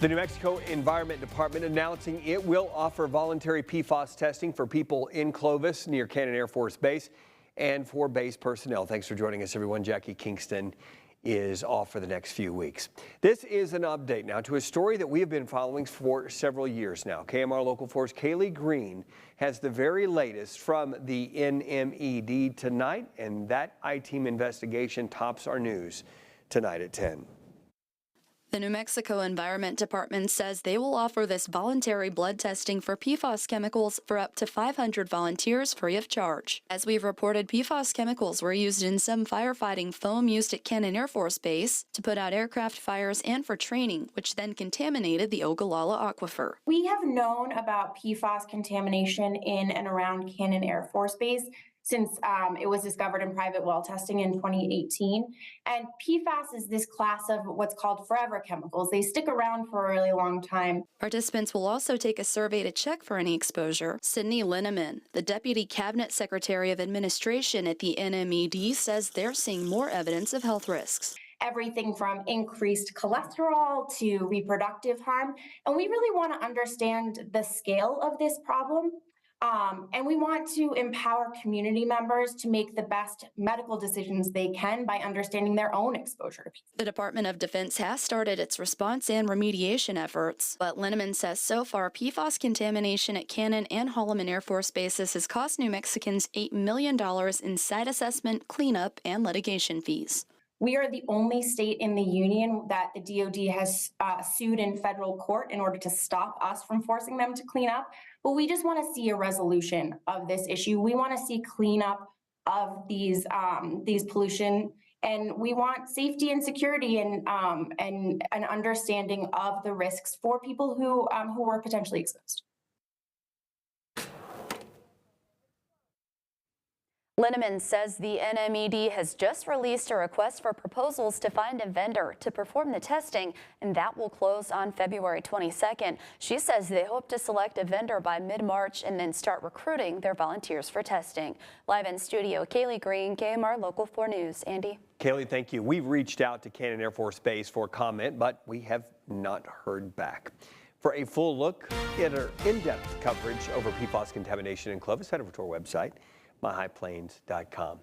The New Mexico Environment Department announcing it will offer voluntary PFAS testing for people in Clovis near Cannon Air Force Base and for base personnel. Thanks for joining us, everyone. Jackie Kingston is off for the next few weeks. This is an update now to a story that we have been following for several years now. KMR Local 4's Kaylee Green has the very latest from the NMED tonight, and that I-Team investigation tops our news tonight at 10. The New Mexico Environment Department says they will offer this voluntary blood testing for PFAS chemicals for up to 500 volunteers free of charge. As we've reported, PFAS chemicals were used in some firefighting foam used at Cannon Air Force Base to put out aircraft fires and for training, which then contaminated the Ogallala aquifer. We have known about PFAS contamination in and around Cannon Air Force Base since it was discovered in private well testing in 2018. And PFAS is this class of what's called forever chemicals. They stick around for a really long time. Participants will also take a survey to check for any exposure. Sydney Linneman, the Deputy Cabinet Secretary of Administration at the NMED, says they're seeing more evidence of health risks. Everything from increased cholesterol to reproductive harm. And we really want to understand the scale of this problem. And we want to empower community members to make the best medical decisions they can by understanding their own exposure. The Department of Defense has started its response and remediation efforts, but Linneman says so far PFAS contamination at Cannon and Holloman Air Force Bases has cost New Mexicans $8 million in site assessment, cleanup, and litigation fees. We are the only state in the union that the DoD has sued in federal court in order to stop us from forcing them to clean up. But we just want to see a resolution of this issue. We want to see cleanup of these pollution, and we want safety and security and an understanding of the risks for people who were potentially exposed. Linneman says the NMED has just released a request for proposals to find a vendor to perform the testing, and that will close on February 22nd. She says they hope to select a vendor by mid-March and then start recruiting their volunteers for testing. Live in studio, Kaylee Green, KMR Local 4 News. Andy? Kaylee, thank you. We've reached out to Cannon Air Force Base for comment, but we have not heard back. For a full look at our in-depth coverage over PFAS contamination in Clovis, head over to our website, myhighplains.com.